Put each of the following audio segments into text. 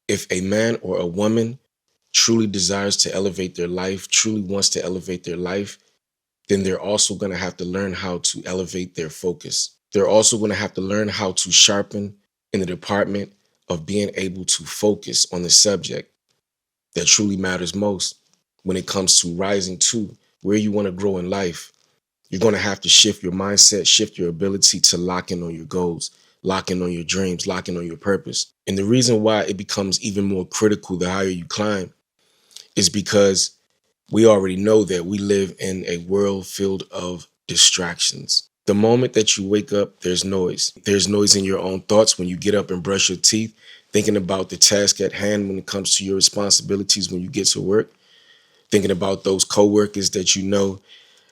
If a man or a woman truly desires to elevate their life, truly wants to elevate their life, then they're also going to have to learn how to elevate their focus. They're also going to have to learn how to sharpen in the department of being able to focus on the subject that truly matters most when it comes to rising to where you want to grow in life. You're going to have to shift your mindset, shift your ability to lock in on your goals, lock in on your dreams, lock in on your purpose. And the reason why it becomes even more critical the higher you climb is because we already know that we live in a world filled of distractions. The moment that you wake up, there's noise. There's noise in your own thoughts when you get up and brush your teeth, thinking about the task at hand when it comes to your responsibilities when you get to work, thinking about those coworkers that you know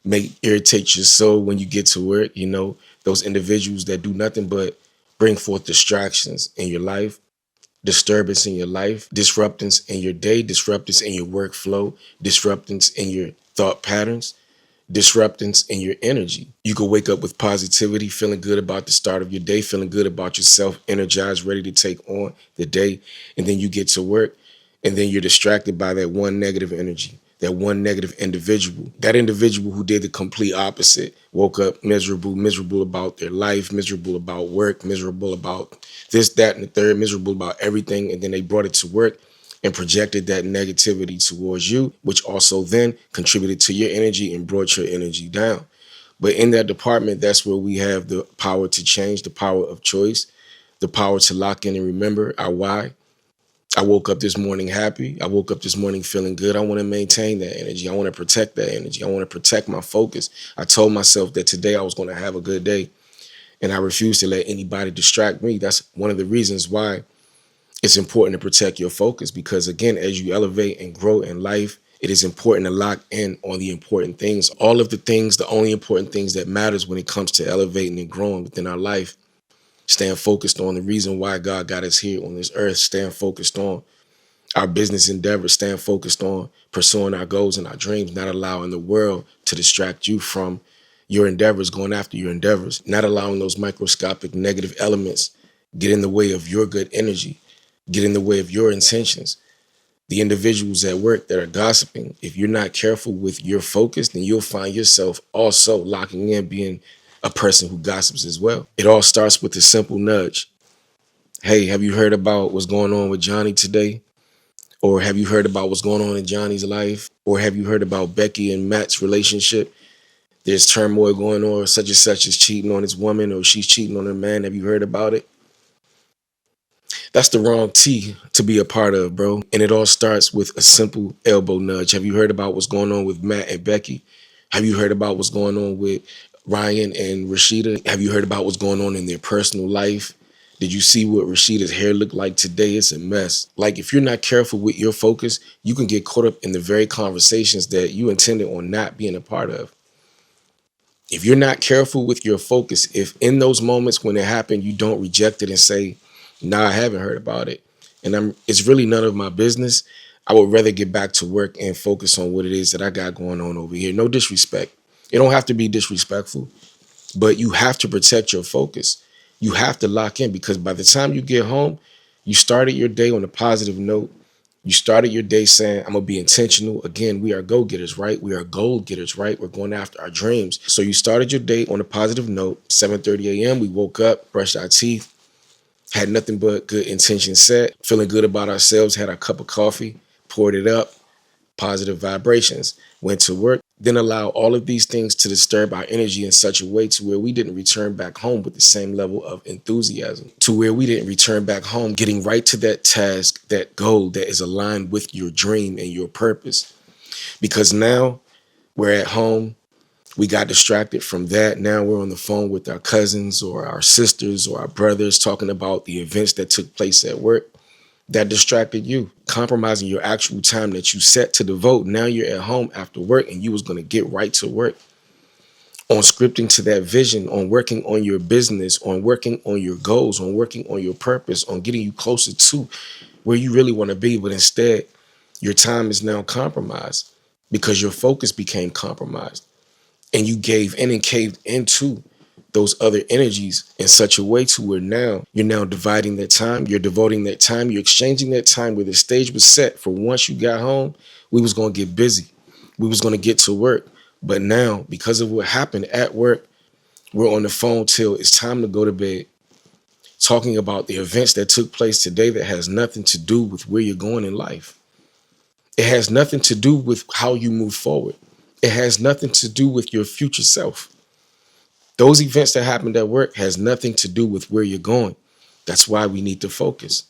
make irritate your soul when you get to work, those individuals that do nothing but bring forth distractions in your life, disturbance in your life, disruptance in your day, disruptance in your workflow, disruptance in your thought patterns, disruptance in your energy. You could wake up with positivity, feeling good about the start of your day, feeling good about yourself, energized, ready to take on the day. And then you get to work and then you're distracted by that one negative energy, that one negative individual, that individual who did the complete opposite, woke up miserable about their life, miserable about work, miserable about this, that, and the third, miserable about everything. And then they brought it to work and projected that negativity towards you, which also then contributed to your energy and brought your energy down. But in that department, that's where we have the power to change, the power of choice, the power to lock in and remember our why. I woke up this morning happy. I woke up this morning feeling good. I want to maintain that energy. I want to protect that energy. I want to protect my focus. I told myself that today I was going to have a good day, and I refuse to let anybody distract me. That's one of the reasons why it's important to protect your focus, because again, as you elevate and grow in life, it is important to lock in on the important things. All of the things, the only important things that matters when it comes to elevating and growing within our life. Staying focused on the reason why God got us here on this earth, staying focused on our business endeavors, staying focused on pursuing our goals and our dreams, not allowing the world to distract you from your endeavors, going after your endeavors, not allowing those microscopic negative elements get in the way of your good energy, get in the way of your intentions. The individuals at work that are gossiping, if you're not careful with your focus, then you'll find yourself also locking in being a person who gossips as well. It all starts with a simple nudge. Hey, have you heard about what's going on with Johnny today? Or have you heard about what's going on in Johnny's life? Or have you heard about Becky and Matt's relationship? There's turmoil going on, such and such is cheating on his woman or she's cheating on her man. Have you heard about it? That's the wrong T to be a part of, bro. And it all starts with a simple elbow nudge. Have you heard about what's going on with Matt and Becky? Have you heard about what's going on with Ryan and Rashida? Have you heard about what's going on in their personal life? Did you see what Rashida's hair looked like today? It's a mess. Like, if you're not careful with your focus, you can get caught up in the very conversations that you intended on not being a part of. If you're not careful with your focus, if in those moments when it happened, you don't reject it and say, nah, I haven't heard about it, and it's really none of my business, I would rather get back to work and focus on what it is that I got going on over here. No disrespect. It don't have to be disrespectful, but you have to protect your focus. You have to lock in, because by the time you get home, you started your day on a positive note. You started your day saying, I'm going to be intentional. Again, we are go-getters, right? We are goal getters, right? We're going after our dreams. So you started your day on a positive note. 7:30 a.m., we woke up, brushed our teeth, had nothing but good intention set, feeling good about ourselves, had our cup of coffee, poured it up, positive vibrations, went to work, then allow all of these things to disturb our energy in such a way to where we didn't return back home with the same level of enthusiasm, to where we didn't return back home getting right to that task, that goal that is aligned with your dream and your purpose. Because now we're at home, we got distracted from that. Now we're on the phone with our cousins or our sisters or our brothers talking about the events that took place at work. That distracted you, compromising your actual time that you set to devote. Now you're at home after work and you was going to get right to work on scripting to that vision, on working on your business, on working on your goals, on working on your purpose, on getting you closer to where you really want to be. But instead, your time is now compromised because your focus became compromised and you gave in and caved into those other energies in such a way to where now you're now dividing that time, you're devoting that time, you're exchanging that time where the stage was set for once you got home, we was going to get busy. We was going to get to work. But now, because of what happened at work, we're on the phone till it's time to go to bed, talking about the events that took place today that has nothing to do with where you're going in life. It has nothing to do with how you move forward. It has nothing to do with your future self. Those events that happened at work has nothing to do with where you're going. That's why we need to focus.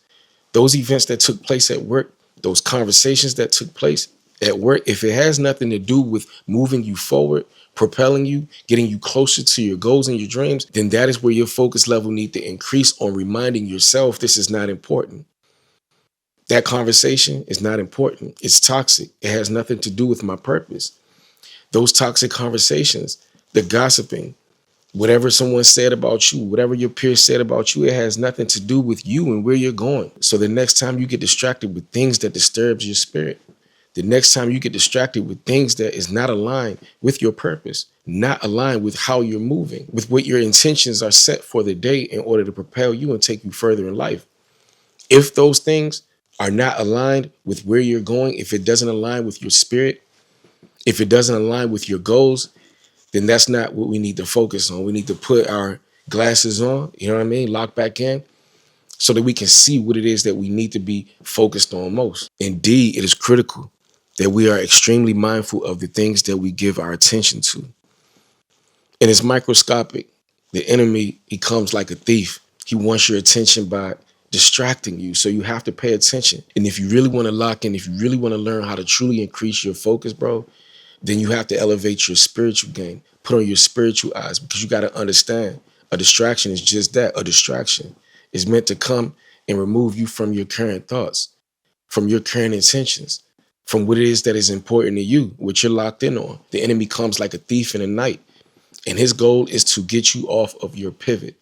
Those events that took place at work, those conversations that took place at work, if it has nothing to do with moving you forward, propelling you, getting you closer to your goals and your dreams, then that is where your focus level need to increase on reminding yourself this is not important. That conversation is not important. It's toxic. It has nothing to do with my purpose. Those toxic conversations, the gossiping, whatever someone said about you, whatever your peers said about you, it has nothing to do with you and where you're going. So the next time you get distracted with things that disturbs your spirit, the next time you get distracted with things that is not aligned with your purpose, not aligned with how you're moving, with what your intentions are set for the day in order to propel you and take you further in life. If those things are not aligned with where you're going, if it doesn't align with your spirit, if it doesn't align with your goals, then that's not what we need to focus on. We need to put our glasses on, you know what I mean? Lock back in so that we can see what it is that we need to be focused on most. Indeed, it is critical that we are extremely mindful of the things that we give our attention to. And it's microscopic. The enemy, he comes like a thief. He wants your attention by distracting you. So you have to pay attention. And if you really want to lock in, if you really want to learn how to truly increase your focus, bro, then you have to elevate your spiritual game. Put on your spiritual eyes, because you got to understand a distraction is just that, a distraction. It's meant to come and remove you from your current thoughts, from your current intentions, from what it is that is important to you, what you're locked in on. The enemy comes like a thief in the night, and his goal is to get you off of your pivot.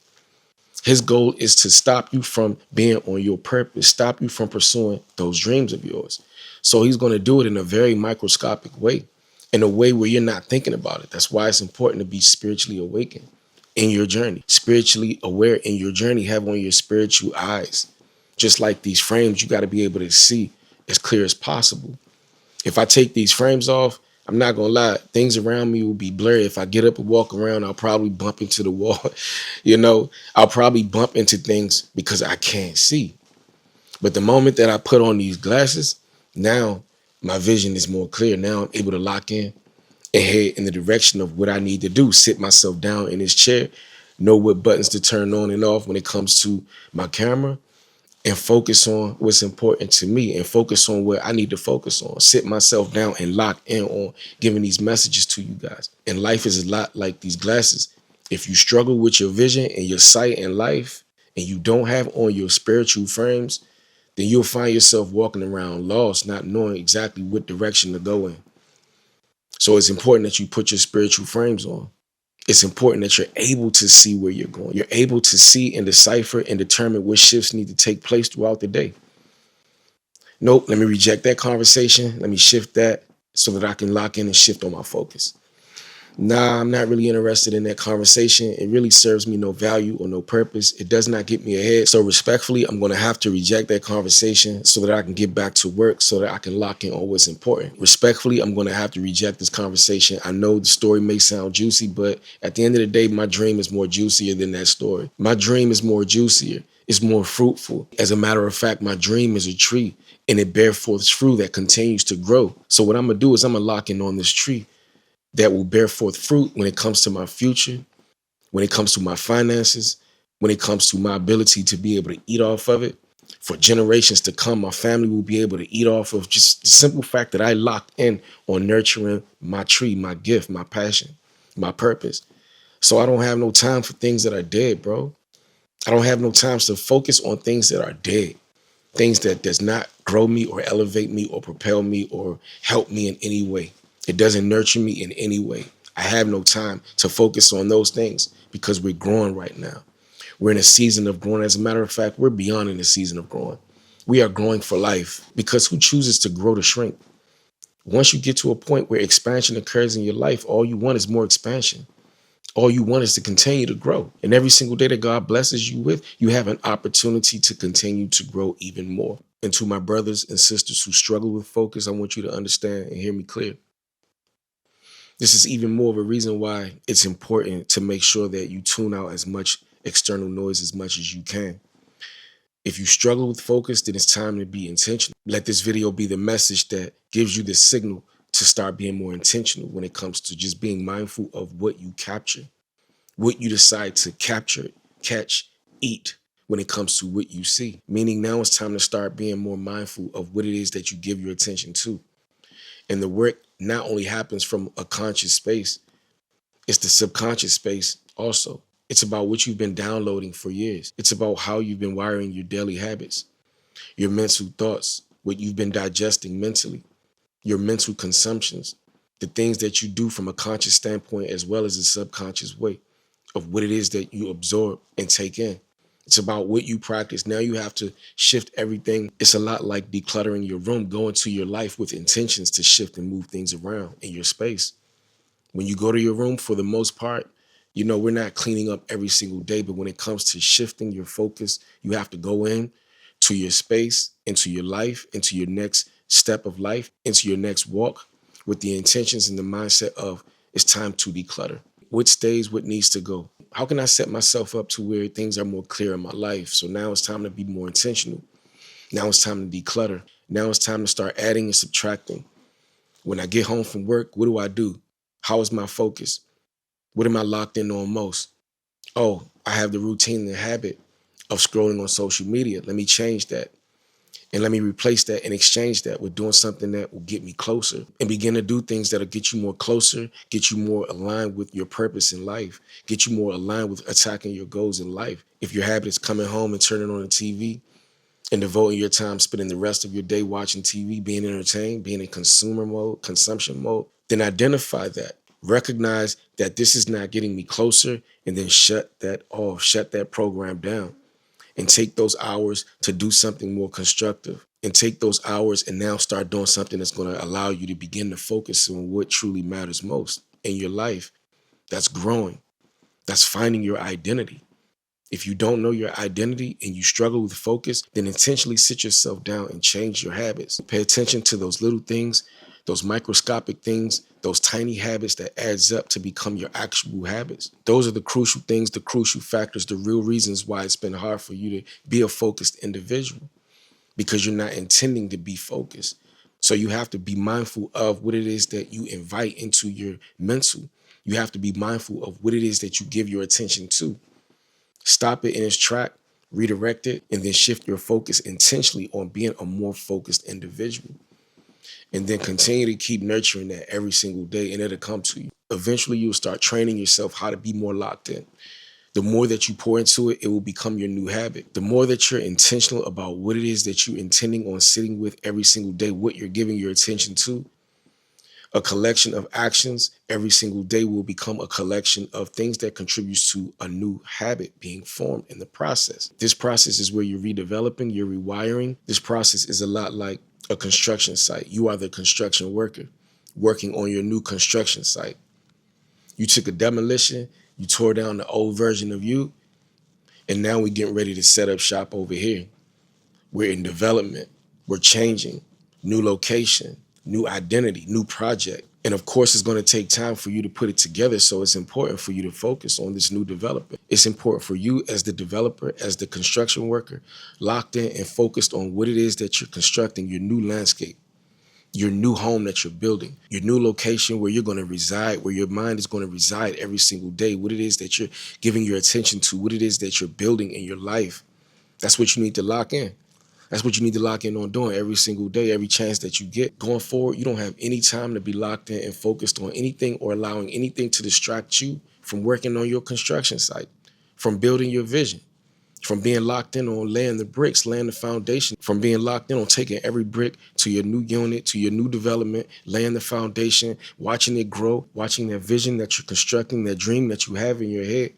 His goal is to stop you from being on your purpose, stop you from pursuing those dreams of yours. So he's going to do it in a very microscopic way, in a way where you're not thinking about it. That's why it's important to be spiritually awakened in your journey, spiritually aware in your journey. Have on your spiritual eyes. Just like these frames, you got to be able to see as clear as possible. If I take these frames off, I'm not going to lie, things around me will be blurry. If I get up and walk around, I'll probably bump into the wall. I'll probably bump into things because I can't see. But the moment that I put on these glasses, now my vision is more clear. Now I'm able to lock in and head in the direction of what I need to do. Sit myself down in this chair, know what buttons to turn on and off when it comes to my camera, and focus on what's important to me and focus on what I need to focus on. Sit myself down and lock in on giving these messages to you guys. And life is a lot like these glasses. If you struggle with your vision and your sight in life, and you don't have on your spiritual frames, then you'll find yourself walking around lost, not knowing exactly what direction to go in. So it's important that you put your spiritual frames on. It's important that you're able to see where you're going. You're able to see and decipher and determine what shifts need to take place throughout the day. Nope, let me reject that conversation. Let me shift that so that I can lock in and shift on my focus. Nah, I'm not really interested in that conversation. It really serves me no value or no purpose. It does not get me ahead. So respectfully, I'm going to have to reject that conversation so that I can get back to work, so that I can lock in on what's important. Respectfully, I'm going to have to reject this conversation. I know the story may sound juicy, but at the end of the day, my dream is more juicier than that story. My dream is more juicier. It's more fruitful. As a matter of fact, my dream is a tree, and it bears forth fruit that continues to grow. So what I'm going to do is I'm going to lock in on this tree that will bear forth fruit when it comes to my future, when it comes to my finances, when it comes to my ability to be able to eat off of it. For generations to come, my family will be able to eat off of just the simple fact that I locked in on nurturing my tree, my gift, my passion, my purpose. So I don't have no time for things that are dead, bro. I don't have no time to focus on things that are dead, things that does not grow me or elevate me or propel me or help me in any way. It doesn't nurture me in any way. I have no time to focus on those things because we're growing right now. We're in a season of growing. As a matter of fact, we're beyond in a season of growing. We are growing for life, because who chooses to grow to shrink? Once you get to a point where expansion occurs in your life, all you want is more expansion. All you want is to continue to grow. And every single day that God blesses you with, you have an opportunity to continue to grow even more. And to my brothers and sisters who struggle with focus, I want you to understand and hear me clear. This is even more of a reason why it's important to make sure that you tune out as much external noise as much as you can. If you struggle with focus, then it's time to be intentional. Let this video be the message that gives you the signal to start being more intentional when it comes to just being mindful of what you capture, what you decide to capture, catch, eat when it comes to what you see. Meaning now it's time to start being more mindful of what it is that you give your attention to. And the work not only happens from a conscious space, it's the subconscious space also. It's about what you've been downloading for years. It's about how you've been wiring your daily habits, your mental thoughts, what you've been digesting mentally, your mental consumptions, the things that you do from a conscious standpoint as well as a subconscious way of what it is that you absorb and take in. It's about what you practice. Now you have to shift everything. It's a lot like decluttering your room, go into your life with intentions to shift and move things around in your space. When you go to your room, for the most part, we're not cleaning up every single day, but when it comes to shifting your focus, you have to go in to your space, into your life, into your next step of life, into your next walk with the intentions and the mindset of it's time to declutter. What stays, what needs to go? How can I set myself up to where things are more clear in my life? So now it's time to be more intentional. Now it's time to declutter. Now it's time to start adding and subtracting. When I get home from work, what do I do? How is my focus? What am I locked in on most? Oh, I have the routine and the habit of scrolling on social media. Let me change that. And let me replace that and exchange that with doing something that will get me closer and begin to do things that'll get you more closer, get you more aligned with your purpose in life, get you more aligned with attacking your goals in life. If your habit is coming home and turning on the TV and devoting your time, spending the rest of your day watching TV, being entertained, being in consumer mode, consumption mode, then identify that. Recognize that this is not getting me closer, and then shut that off, shut that program down, and take those hours to do something more constructive. And take those hours and now start doing something that's going to allow you to begin to focus on what truly matters most in your life. That's growing. That's finding your identity. If you don't know your identity and you struggle with focus, then intentionally sit yourself down and change your habits. Pay attention to those little things, those microscopic things, those tiny habits that adds up to become your actual habits. Those are the crucial things, the crucial factors, the real reasons why it's been hard for you to be a focused individual, because you're not intending to be focused. So you have to be mindful of what it is that you invite into your mental. You have to be mindful of what it is that you give your attention to. Stop it in its track, redirect it, and then shift your focus intentionally on being a more focused individual. And then continue to keep nurturing that every single day, and it'll come to you. Eventually, you'll start training yourself how to be more locked in. The more that you pour into it, it will become your new habit. The more that you're intentional about what it is that you're intending on sitting with every single day, what you're giving your attention to, a collection of actions every single day will become a collection of things that contributes to a new habit being formed in the process. This process is where you're redeveloping, you're rewiring. This process is a lot like a construction site. You are the construction worker working on your new construction site. You took a demolition, you tore down the old version of you, and now we're getting ready to set up shop over here. We're in development. We're changing. New location, new identity, new project. And of course, it's going to take time for you to put it together. So it's important for you to focus on this new development. It's important for you as the developer, as the construction worker, locked in and focused on what it is that you're constructing, your new landscape, your new home that you're building, your new location where you're going to reside, where your mind is going to reside every single day, what it is that you're giving your attention to, what it is that you're building in your life. That's what you need to lock in. That's what you need to lock in on doing every single day, every chance that you get. Going forward, you don't have any time to be locked in and focused on anything or allowing anything to distract you from working on your construction site, from building your vision, from being locked in on laying the bricks, laying the foundation, from being locked in on taking every brick to your new unit, to your new development, laying the foundation, watching it grow, watching that vision that you're constructing, that dream that you have in your head.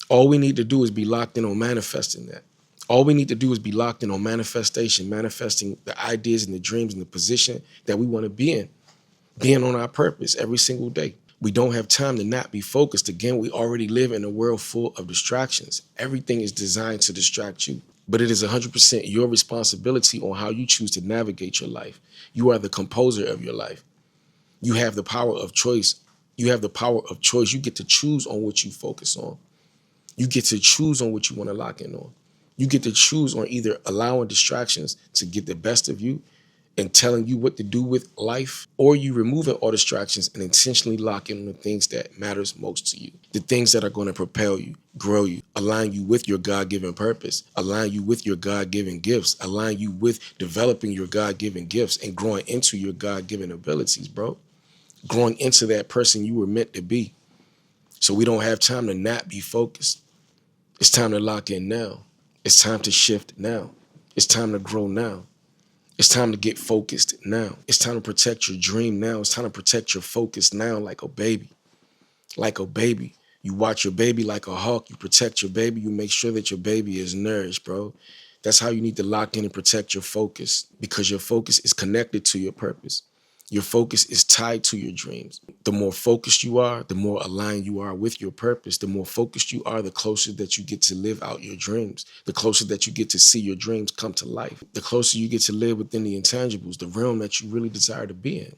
All we need to do is be locked in on manifesting that. All we need to do is be locked in on manifestation, manifesting the ideas and the dreams and the position that we want to be in, being on our purpose every single day. We don't have time to not be focused. Again, we already live in a world full of distractions. Everything is designed to distract you. But it is 100% your responsibility on how you choose to navigate your life. You are the composer of your life. You have the power of choice. You have the power of choice. You get to choose on what you focus on. You get to choose on what you want to lock in on. You get to choose on either allowing distractions to get the best of you and telling you what to do with life, or you removing all distractions and intentionally locking on the things that matters most to you, the things that are going to propel you, grow you, align you with your God-given purpose, align you with your God-given gifts, align you with developing your God-given gifts and growing into your God-given abilities, bro. Growing into that person you were meant to be. So we don't have time to not be focused. It's time to lock in now. It's time to shift now. It's time to grow now. It's time to get focused now. It's time to protect your dream now. It's time to protect your focus now like a baby. Like a baby. You watch your baby like a hawk. You protect your baby. You make sure that your baby is nourished, bro. That's how you need to lock in and protect your focus, because your focus is connected to your purpose. Your focus is tied to your dreams. The more focused you are, the more aligned you are with your purpose. The more focused you are, the closer that you get to live out your dreams. The closer that you get to see your dreams come to life. The closer you get to live within the intangibles, the realm that you really desire to be in.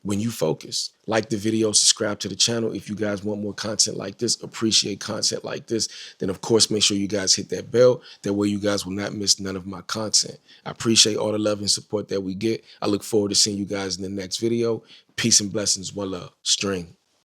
When you focus, like the video, subscribe to the channel. If you guys want more content like this, appreciate content like this, then of course, make sure you guys hit that bell. That way you guys will not miss none of my content. I appreciate all the love and support that we get. I look forward to seeing you guys in the next video. Peace and blessings. One love. String.